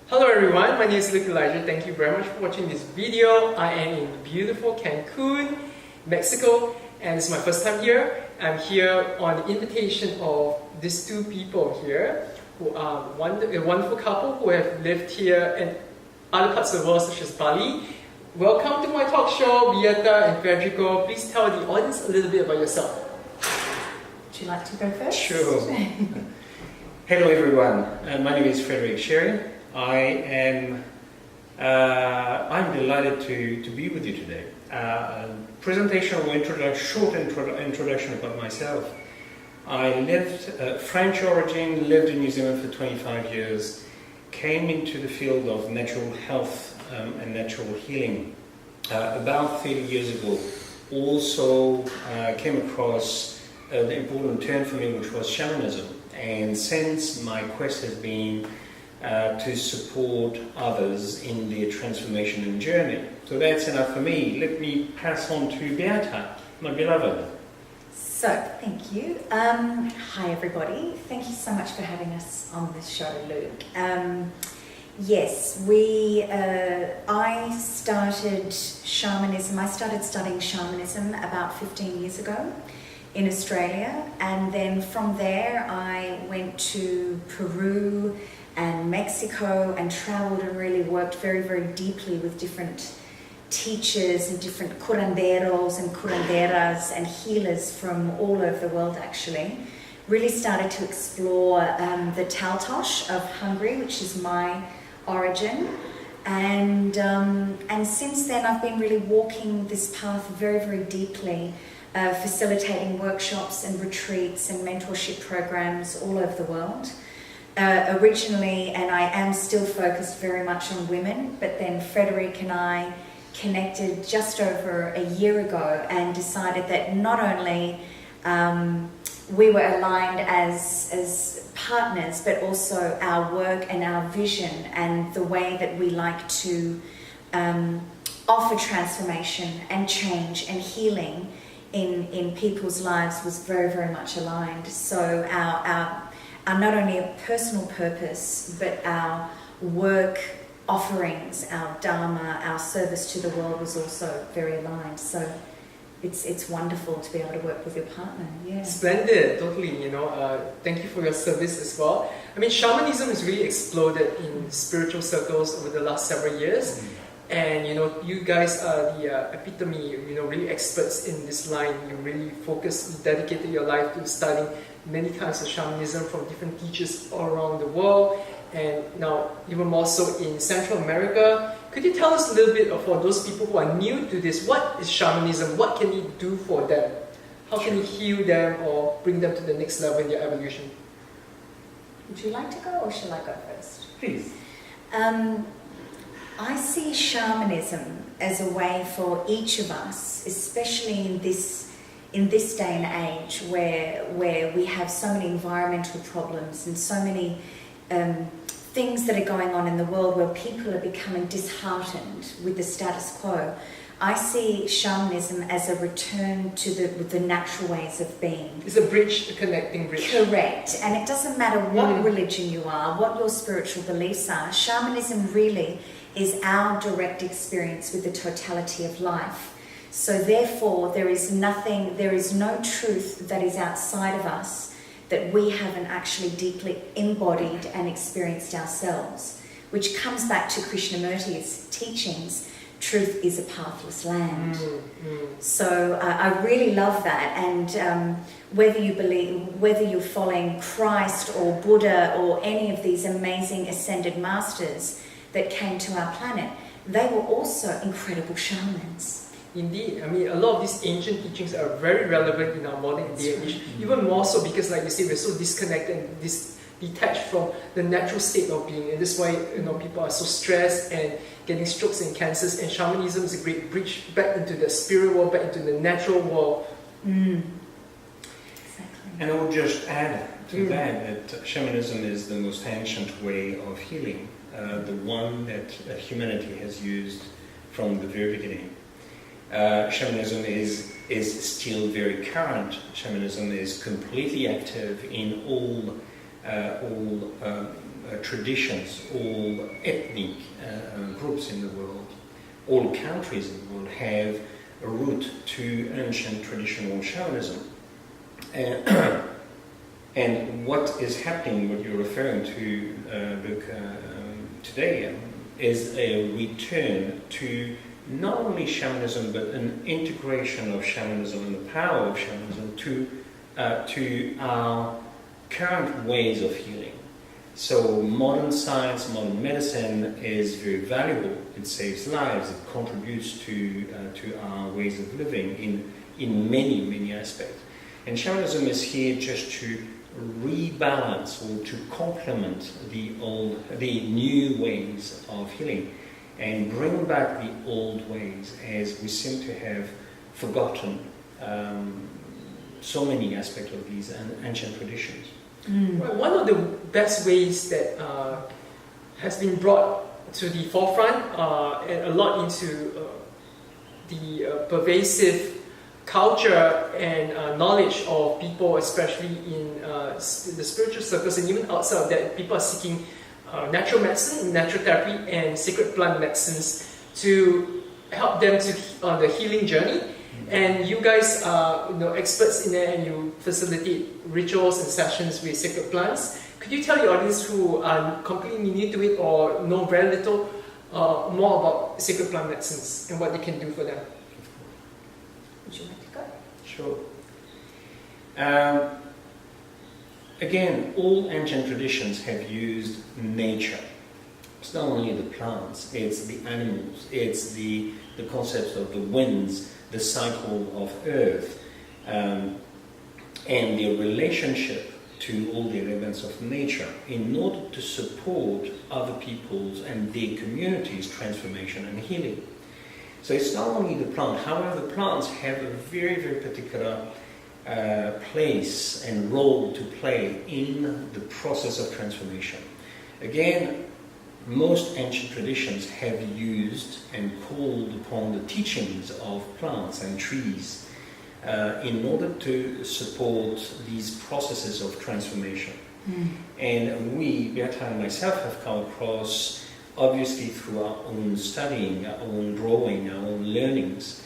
Hello everyone, my name is Luke Elijah. Thank you very much for watching this video. I am in beautiful Cancun, Mexico, and it's my first time here. I'm here on the invitation of these two people here, who are a wonderful couple who have lived here in other parts of the world, such as Bali. Welcome to my talk show, Beáta and Federico. Please tell the audience a little bit about yourself. Would you like to go first? Sure. Hello everyone, my name is Cherri. I'm delighted to be with you today. Presentation or short introduction about myself. I lived, French origin, lived in New Zealand for 25 years, came into the field of natural health and natural healing about 30 years ago. Also came across the important term for me, which was shamanism. And since my quest has been to support others in their transformation and journey. So that's enough for me. Let me pass on to Beáta, my beloved. So, thank you. Hi everybody. Thank you so much for having us on this show, Luke. Yes, I started shamanism. I started studying shamanism about 15 years ago in Australia, and then from there I went to Peru and Mexico and travelled and really worked very, very deeply with different teachers and different curanderos and curanderas and healers from all over the world actually. Really started to explore the Taltosh of Hungary, which is my origin. And since then I've been really walking this path very, very deeply, facilitating workshops and retreats and mentorship programs all over the world. Originally, and I am still focused very much on women, but then Frederic and I connected just over a year ago and decided that not only we were aligned as partners, but also our work and our vision and the way that we like to offer transformation and change and healing in people's lives was very, very much aligned. So our not only a personal purpose, but our work offerings, our dharma, our service to the world was also very aligned. So it's wonderful to be able to work with your partner. Yeah. Splendid, totally. Thank you for your service as well. I mean, shamanism has really exploded in spiritual circles over the last several years. And you guys are the epitome, really experts in this line. You really dedicated your life to studying many kinds of shamanism from different teachers all around the world, and now even more so in Central America. Could you tell us a little bit for those people who are new to this, what is shamanism? What can it do for them? How can it heal them or bring them to the next level in their evolution? Would you like to go or shall I go first? Please. I see shamanism as a way for each of us, especially in this day and age where we have so many environmental problems and so many things that are going on in the world where people are becoming disheartened with the status quo. I see shamanism as a return to the natural ways of being. It's a bridge, a connecting bridge. Correct. And it doesn't matter what religion you are, what your spiritual beliefs are. Shamanism really is our direct experience with the totality of life. So therefore, there is no truth that is outside of us that we haven't actually deeply embodied and experienced ourselves, which comes back to Krishnamurti's teachings. Truth is a pathless land. So I really love that, and whether you're following Christ or Buddha or any of these amazing ascended masters that came to our planet, they were also incredible shamans. Indeed, I mean, a lot of these ancient teachings are very relevant in our modern day and age, even more so because, like you say, we're so disconnected and detached from the natural state of being, and that's why people are so stressed and getting strokes and cancers. And shamanism is a great bridge back into the spirit world, back into the natural world. Exactly. And I would just add to that shamanism is the most ancient way of healing, the one that humanity has used from the very beginning. Shamanism is still very current. Shamanism is completely active in all traditions, all ethnic groups in the world, all countries in the world have a root to ancient traditional shamanism. And what is happening, what you're referring to, Luke, today, is a return to not only shamanism, but an integration of shamanism and the power of shamanism to our current ways of healing. So modern science, modern medicine is very valuable. It saves lives. It contributes to our ways of living in many, many aspects. And shamanism is here just to rebalance or to complement the new ways of healing and bring back the old ways, as we seem to have forgotten so many aspects of these ancient traditions. Well, one of the best ways that has been brought to the forefront and a lot into the pervasive culture and knowledge of people, especially in the spiritual circles and even outside of that, people are seeking natural medicine, natural therapy, and sacred plant medicines to help them on the healing journey. And you guys are experts in it, and you facilitate rituals and sessions with sacred plants. Could you tell the audience who are completely new to it or know very little more about sacred plant medicines and what they can do for them? Would you like to go? Sure. Again, all ancient traditions have used nature. It's not only the plants, it's the animals, it's the concepts of the winds, the cycle of earth, and the relationship to all the elements of nature in order to support other people's and their communities' transformation and healing. So it's not only the plant, however, the plants have a very, very particular place and role to play in the process of transformation. Again, most ancient traditions have used and called upon the teachings of plants and trees in order to support these processes of transformation. And we, Beáta and myself, have come across, obviously through our own studying, our own drawing, our own learnings,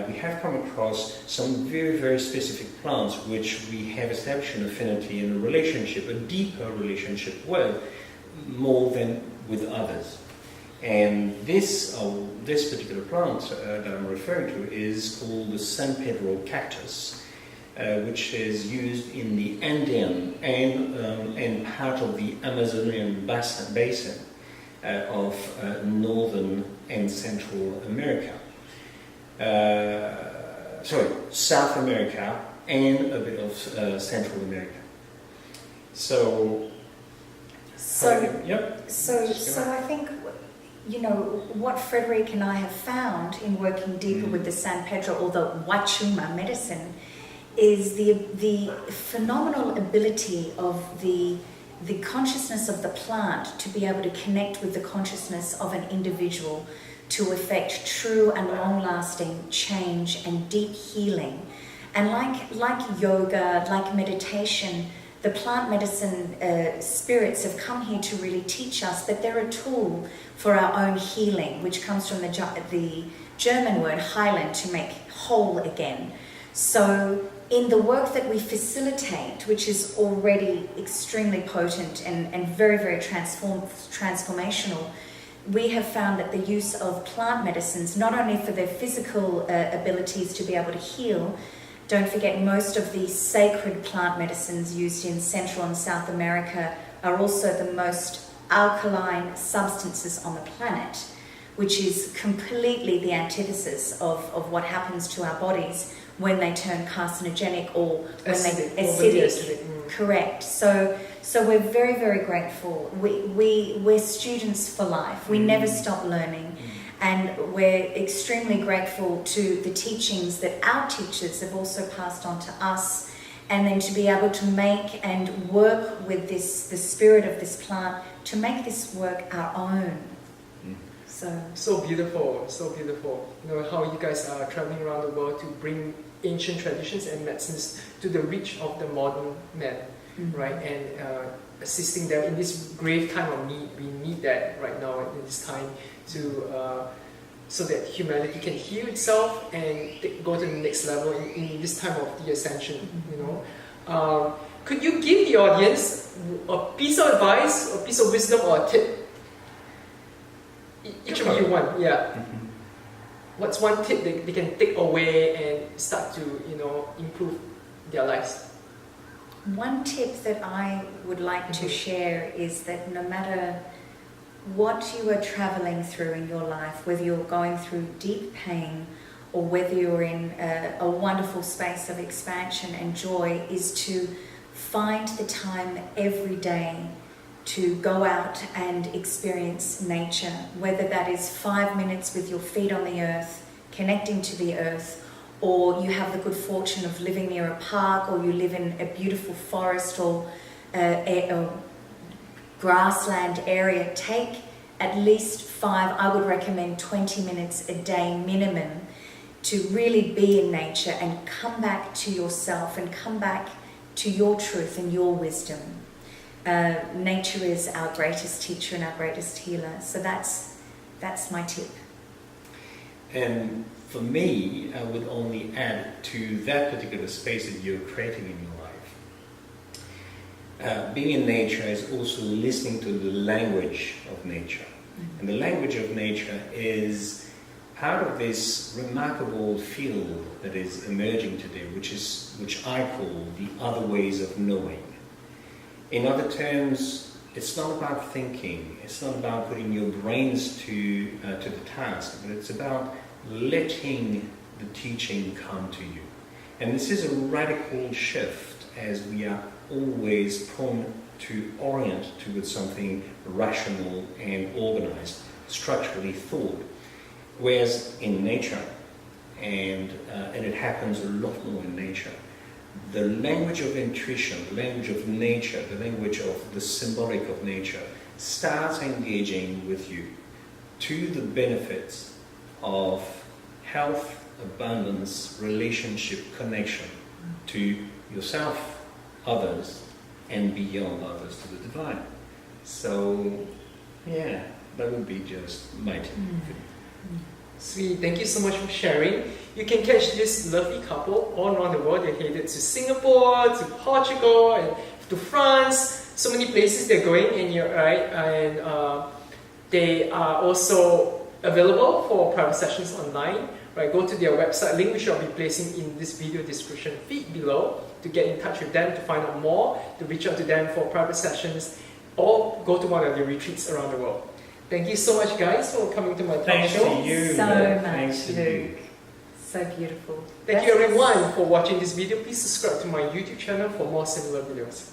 we have come across some very, very specific plants which we have established an affinity and a relationship, a deeper relationship with, more than with others. And this particular plant that I'm referring to is called the San Pedro cactus, which is used in the Andean and part of the Amazonian basin of northern and Central America. South America and a bit of Central America. So I think, what Frederic and I have found in working deeper with the San Pedro or the Wachuma medicine is the phenomenal ability of the consciousness of the plant to be able to connect with the consciousness of an individual to effect true and long-lasting change and deep healing. And like yoga, like meditation, the plant medicine spirits have come here to really teach us that they're a tool for our own healing, which comes from the German word heilen, to make whole again. So in the work that we facilitate, which is already extremely potent and very, very transformational, we have found that the use of plant medicines, not only for their physical abilities to be able to heal, don't forget most of the sacred plant medicines used in Central and South America are also the most alkaline substances on the planet, which is completely the antithesis of what happens to our bodies when they turn carcinogenic or when they acidic. Correct. So we're very, very grateful. We're students for life. We never stop learning. And we're extremely grateful to the teachings that our teachers have also passed on to us, and then to be able to make and work with the spirit of this plant to make this work our own. So beautiful, so beautiful. How you guys are traveling around the world to bring ancient traditions and medicines to the reach of the modern man, right? And assisting them in this grave time of need. We need that right now in this time to so that humanity can heal itself and go to the next level in this time of the ascension. You know, could you give the audience a piece of advice, a piece of wisdom, or a tip? Each of you one, yeah. What's one tip they can take away and start to, you know, improve their lives? One tip that I would like to share is that no matter what you are traveling through in your life, whether you're going through deep pain or whether you're in a wonderful space of expansion and joy, is to find the time every day to go out and experience nature, whether that is 5 minutes with your feet on the earth, connecting to the earth, or you have the good fortune of living near a park, or you live in a beautiful forest or a grassland area. Take at least 5, I would recommend 20 minutes a day minimum, to really be in nature and come back to yourself and come back to your truth and your wisdom. Nature is our greatest teacher and our greatest healer. So that's my tip. And for me, I would only add to that particular space that you're creating in your life. Being in nature is also listening to the language of nature. And the language of nature is part of this remarkable field that is emerging today, which I call the other ways of knowing. In other terms, it's not about thinking, it's not about putting your brains to the task, but it's about letting the teaching come to you. And this is a radical shift, as we are always prone to orient towards something rational and organized, structurally thought. Whereas in nature, and it happens a lot more in nature, the language of intuition, the language of nature, the language of the symbolic of nature starts engaging with you to the benefits of health, abundance, relationship, connection to yourself, others, and beyond others, to the divine. So, yeah, that would be just my tip. Sweet, thank you so much for sharing. You can catch this lovely couple all around the world. They're headed to Singapore, to Portugal, and to France. So many places they're going, and you're right. And they are also available for private sessions online. Right, go to their website, link which I'll be placing in this video description feed below, to get in touch with them, to find out more, to reach out to them for private sessions, or go to one of their retreats around the world. Thank you so much, guys, for coming to my talk Thanks show. to you. So Thanks much, to you. Luke. So beautiful. Thank you everyone for watching this video. Please subscribe to my YouTube channel for more similar videos.